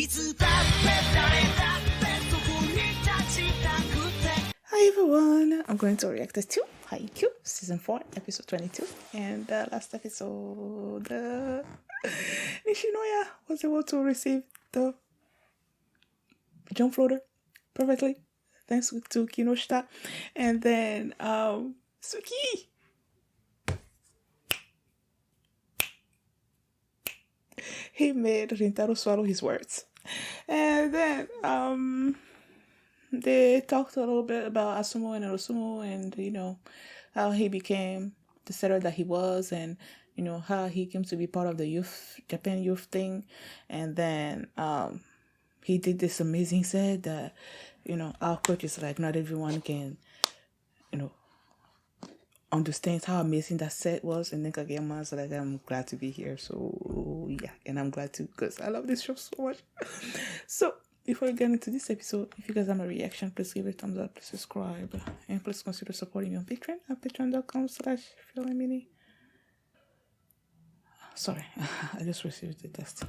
Hi everyone, I'm going to react to Haikyuu season 4 episode 22, and the last episode Nishinoya was able to receive the jump floater perfectly thanks to Kinoshita, and then Suki he made Rintaro swallow his words, and then they talked a little bit about Asumo and Erosumo, and how he became the setter that he was, and how he came to be part of the Japan youth thing, and then he did this amazing set that our coach is like, not everyone can understands how amazing that set was, and then Kageyama's like, I'm glad to be here, so yeah, and I'm glad too because I love this show so much. So before we get into this episode, if you guys have a reaction, please give it a thumbs up, please subscribe, and please consider supporting me on Patreon at patreon.com/feelimini. Sorry, I just received the text.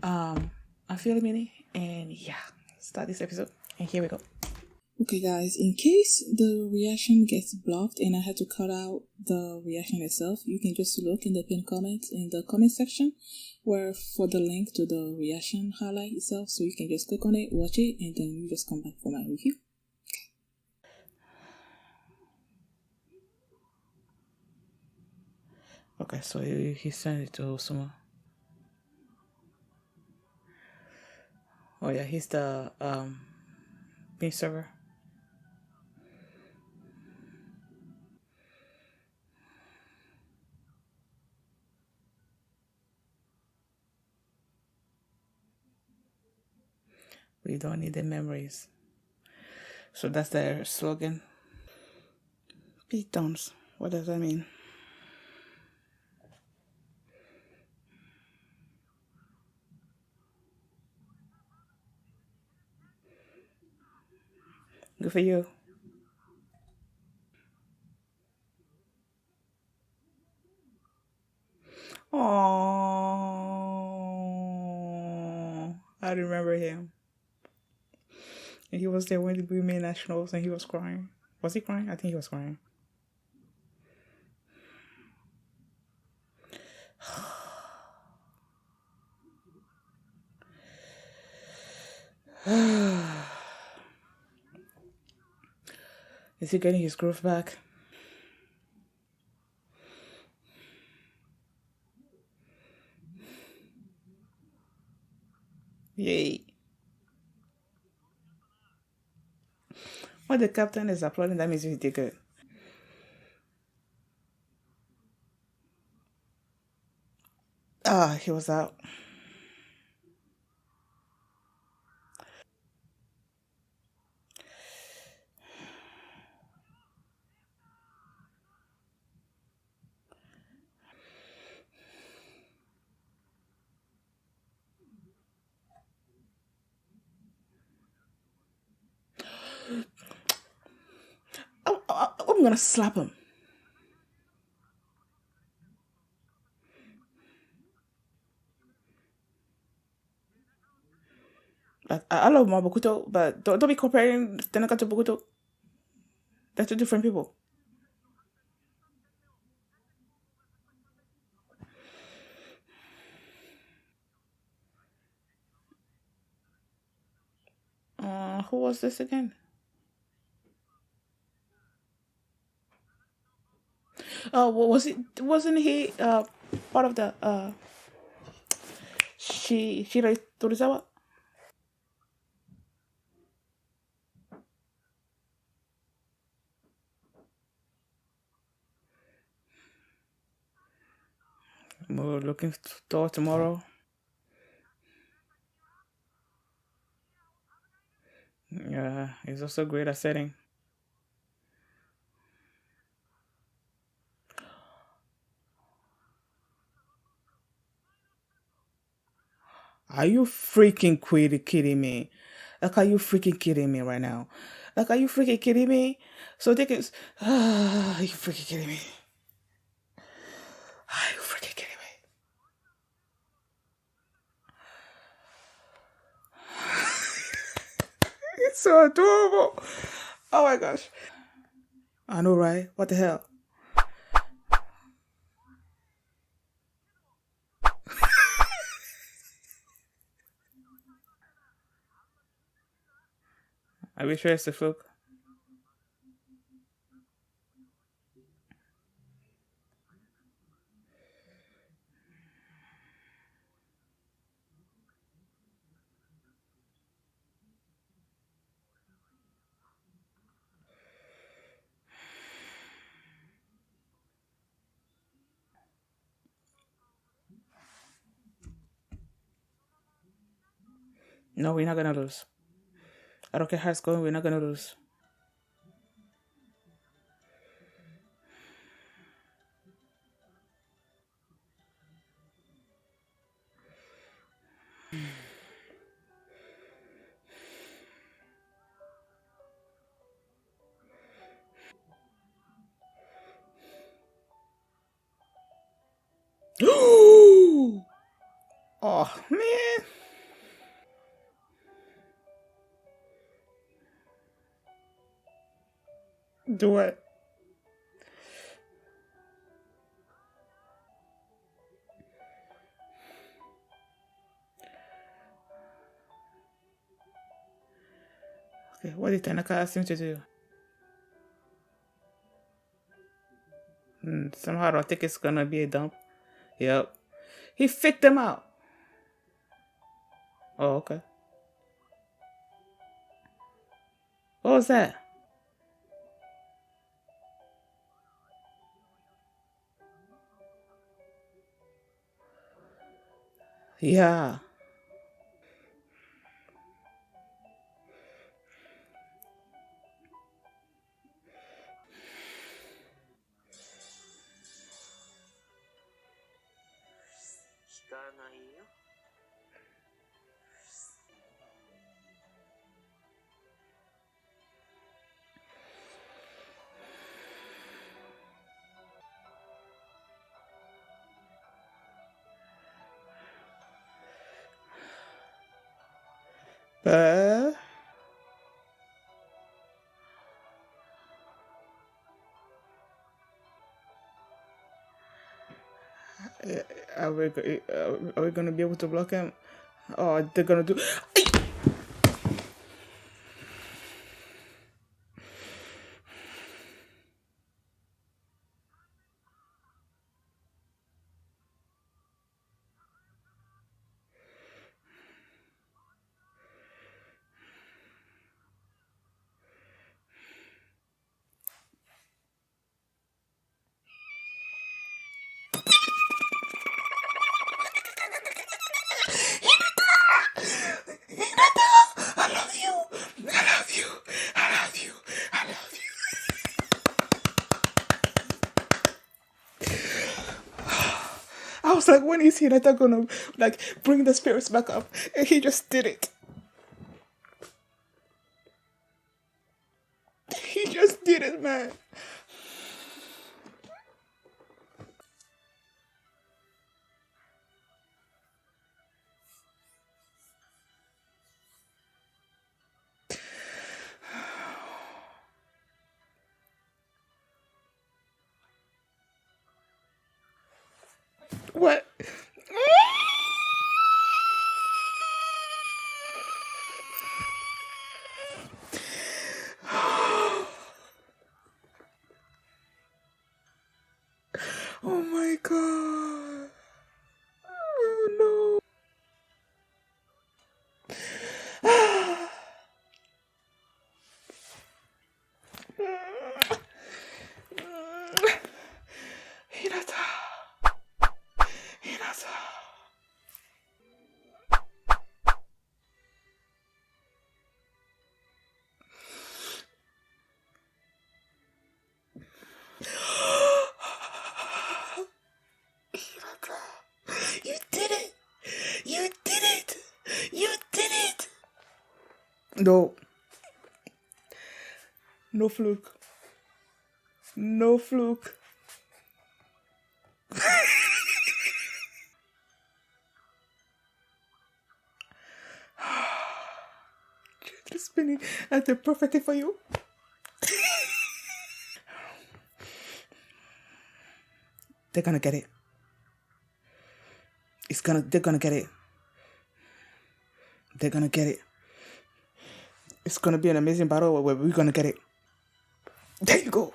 I'm Feelimini, and yeah, start this episode, and here we go. Okay guys, in case the reaction gets blocked and I had to cut out the reaction itself, you can just look in the pinned comment in the comment section where for the link to the reaction highlight itself, so you can just click on it, watch it, and then you just come back for my review. Okay, so he sent it to Osuma. Oh yeah, he's the pin server. We don't need the memories. So that's their slogan. Pitons. What does that mean? Good for you. Oh, I remember him. And he was there when we made nationals, and he was crying. Was he crying? I think he was crying. Is he getting his groove back? Yay. When the captain is applauding, that means he did good. He was out. I'm gonna slap him. Like, I love Mabukuto, but don't be comparing Tanaka to Bokuto. They're two different people. Who was this again? Wasn't he part of the Shira Torizawa? We're looking toward tomorrow. Yeah, he's also great at setting. Are you freaking kidding me? Like, are you freaking kidding me right now? Like, are you freaking kidding me? So they can. Are you freaking kidding me? Are you freaking kidding me? It's so adorable. Oh my gosh. I know, right? What the hell? Are we sure it's a fluke? No, we're not gonna lose. I don't care how it's going, we're not gonna lose. Oh man. Do it. Okay, what did Tanaka ask him to do? Somehow I don't think it's gonna be a dump. Yep. He faked them out. Oh, okay. What was that? Yeah. But are we gonna be able to block him? Oh, they're gonna do. Hinata, I love you. I love you. I love you. I love you. I was like, when is Hinata gonna like bring the spirits back up? And he just did it. He just did it, man. What? Oh my god. Oh no. Hinata. Hinata. Hinata. You did it. You did it. You did it. No. No fluke. No fluke. spinning at the perfect thing for you. They're gonna get it. They're gonna get it. They're gonna get it. It's gonna be an amazing battle where we're gonna get it. There you go.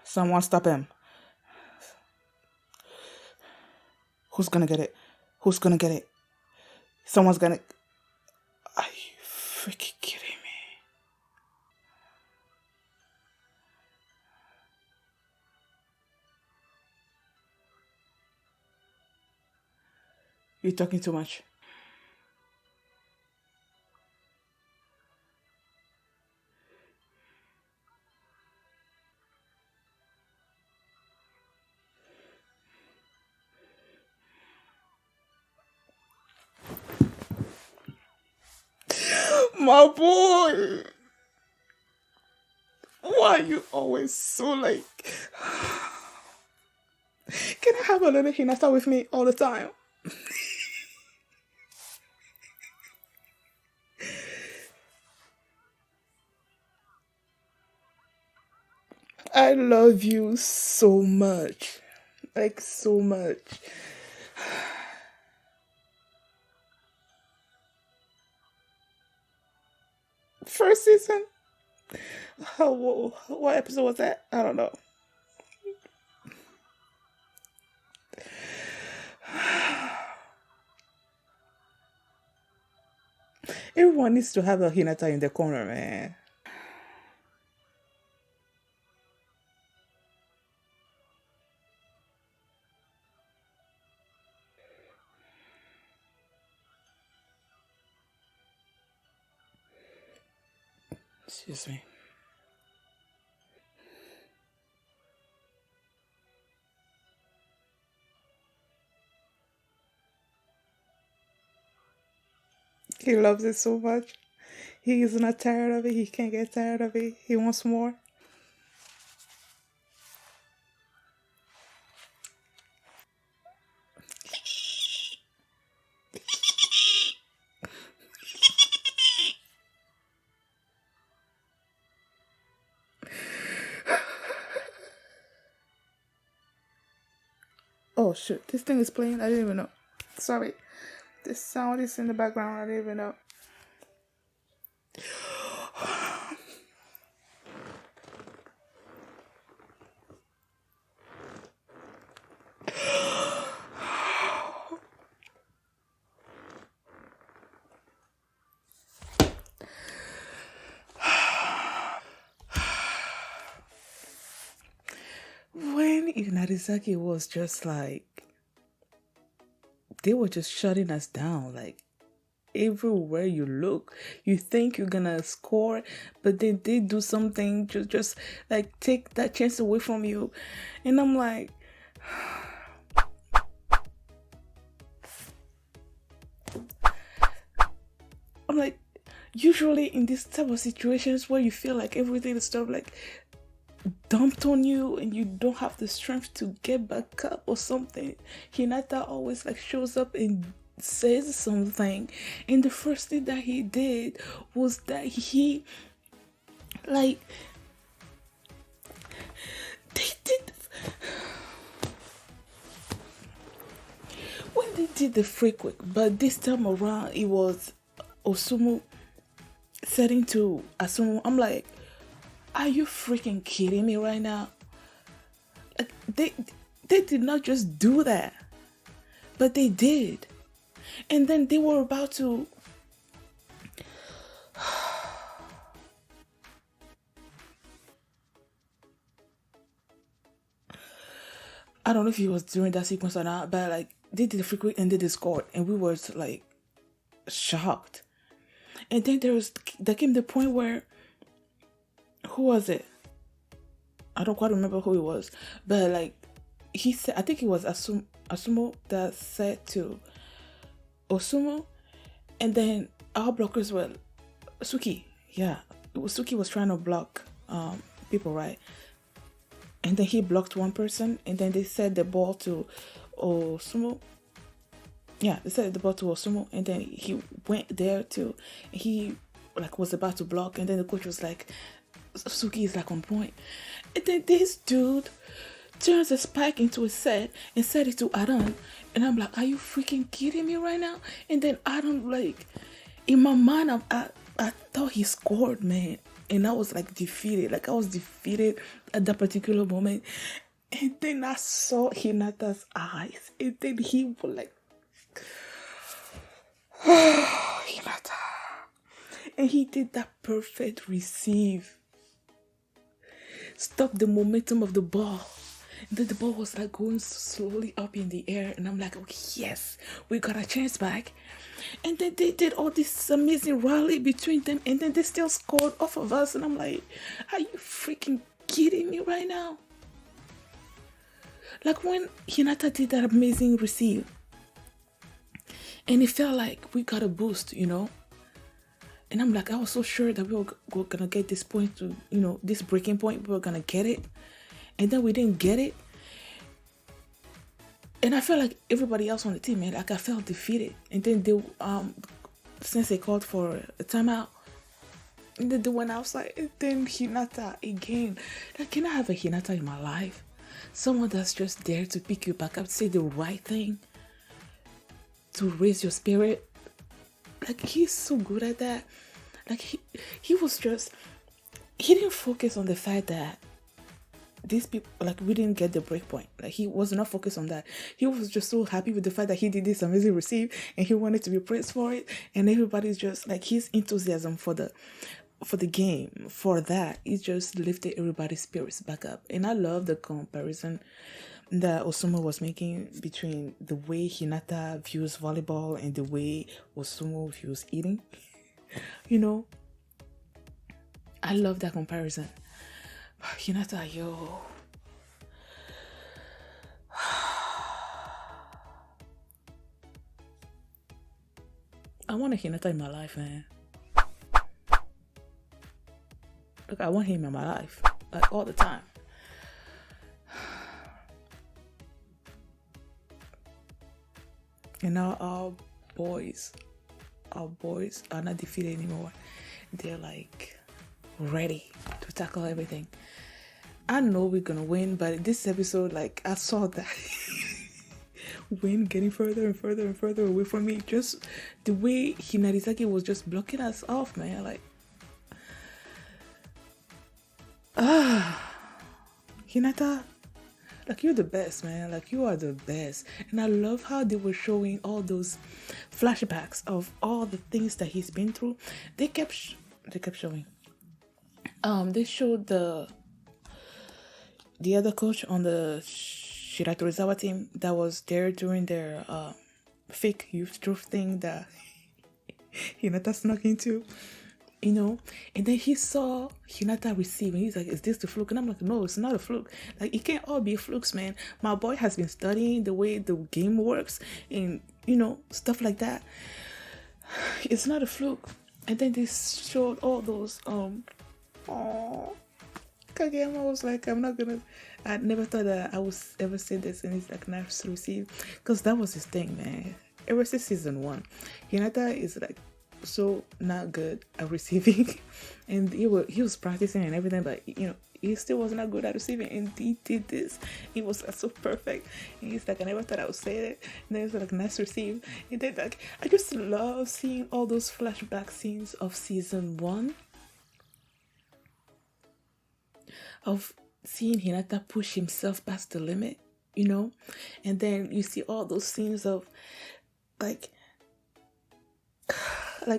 Someone stop him. Who's gonna get it? Who's gonna get it? Someone's gonna... Are you freaking kidding me? You're talking too much. My boy! Why are you always so like... Can I have a little Hinata with me all the time? I love you so much. Like, so much. First season? What episode was that? I don't know. Everyone needs to have a Hinata in the corner, man. Excuse me. He loves it so much. He is not tired of it. He can't get tired of it. He wants more. Oh shit, this thing is playing. I didn't even know. Sorry. The sound is in the background. I didn't even know. When Inarizaki was just like, they were just shutting us down. Like, everywhere you look, you think you're gonna score, but then they do something to just like take that chance away from you. And I'm like, usually in this type of situations where you feel like everything is sort of like dumped on you and you don't have the strength to get back up or something, Hinata always like shows up and says something. And the first thing that he did was that he like they did when they did the freak, but this time around it was Osumu setting to Asumu. I'm like, are you freaking kidding me right now? They did not just do that, but they did. And then they were about to I don't know if it was during that sequence or not, but like they did the frequent and did the score, and we were like shocked. And then there came the point where, who was it? I don't quite remember who it was, but like he said, I think it was Asumo that said to Osumu, and then our blockers were Suki. Yeah, Suki was trying to block people, right? And then he blocked one person, and then they set the ball to Osumu. Yeah, they set the ball to Osumu, and then he went there too. He like was about to block, and then the coach was like, Suki is like on point. And then this dude turns a spike into a set and set it to Adam. And I'm like, are you freaking kidding me right now? And then Adam, like, in my mind, I thought he scored, man. And I was like defeated. Like I was defeated at that particular moment. And then I saw Hinata's eyes. And then he was like, oh, Hinata. And he did that perfect receive. Stop the momentum of the ball. And then the ball was like going slowly up in the air. And I'm like, okay, yes, we got a chance back. And then they did all this amazing rally between them. And then they still scored off of us. And I'm like, are you freaking kidding me right now? Like when Hinata did that amazing receive. And it felt like we got a boost, you know. And I'm like, I was so sure that we were going to get this point to, you know, this breaking point. We were going to get it. And then we didn't get it. And I felt like everybody else on the team, man, like I felt defeated. And then they, since they called for a timeout, and then they went outside. And then Hinata again. Like, can I have a Hinata in my life? Someone that's just there to pick you back up, say the right thing, to raise your spirit. Like, he's so good at that. Like, he was just, he didn't focus on the fact that these people, like, we didn't get the break point. Like, he was not focused on that. He was just so happy with the fact that he did this amazing receive, and he wanted to be praised for it. And everybody's just, like, his enthusiasm for the game, for that, it just lifted everybody's spirits back up. And I love the comparison that Osumu was making between the way Hinata views volleyball and the way Osumu views eating. You know, I love that comparison. Hinata, yo. I want a Hinata in my life, man. Look, I want him in my life, like all the time. And now our boys are not defeated anymore. They're like ready to tackle everything. I know we're gonna win, but this episode, like, I saw that win getting further and further and further away from me. Just the way Hinarizaki was just blocking us off, man. Like, Hinata, like, you're the best, man. Like, you are the best. And I love how they were showing all those flashbacks of all the things that he's been through. They kept showing. They showed the other coach on the Shiratorizawa team that was there during their fake youth truth thing that Hinata snuck into. You know, and then he saw Hinata receive, and he's like, is this the fluke? And I'm like, no, it's not a fluke. Like, it can't all be flukes, man. My boy has been studying the way the game works and, you know, stuff like that. It's not a fluke. And then they showed all those Kageyama was like, I never thought that I would ever say this, and it's like nice to receive, because that was his thing, man. Ever since season 1, Hinata is like so not good at receiving, and he was practicing and everything, but you know, he still was not good at receiving, and he did this. He was like so perfect, and he's like, I never thought I would say it. And then it's like nice to receive, and then like I just love seeing all those flashback scenes of season 1, of seeing Hinata push himself past the limit, you know, and then you see all those scenes of like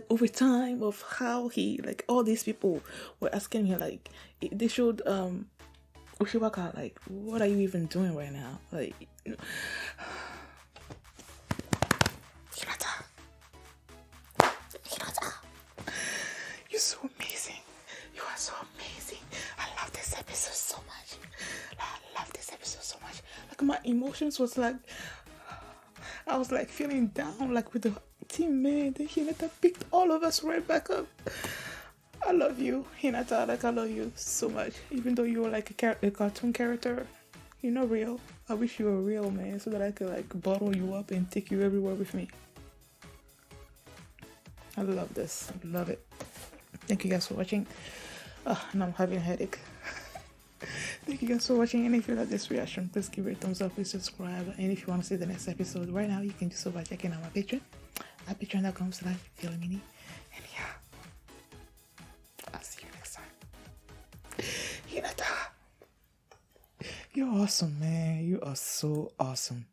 over time of how he, like, all these people were asking him, like, they showed Ushiwaka, like, what are you even doing right now? Like, you know, Hinata, you're so amazing. You are so amazing. I love this episode so much. Like, my emotions was like, I was like feeling down, like with the team, man. The Hinata picked all of us right back up. I love you, Hinata. Like, I love you so much. Even though you were like a cartoon character, you're not real. I wish you were real, man, so that I could like bottle you up and take you everywhere with me. I love this. I love it. Thank you guys for watching. Now I'm having a headache. Thank you guys for watching, and if you like this reaction, please give it a thumbs up, please subscribe, and if you want to see the next episode right now, you can do so by checking out my Patreon at patreon.com/feelingmini. And yeah, I'll see you next time. Hinata, you're awesome, man. You are so awesome.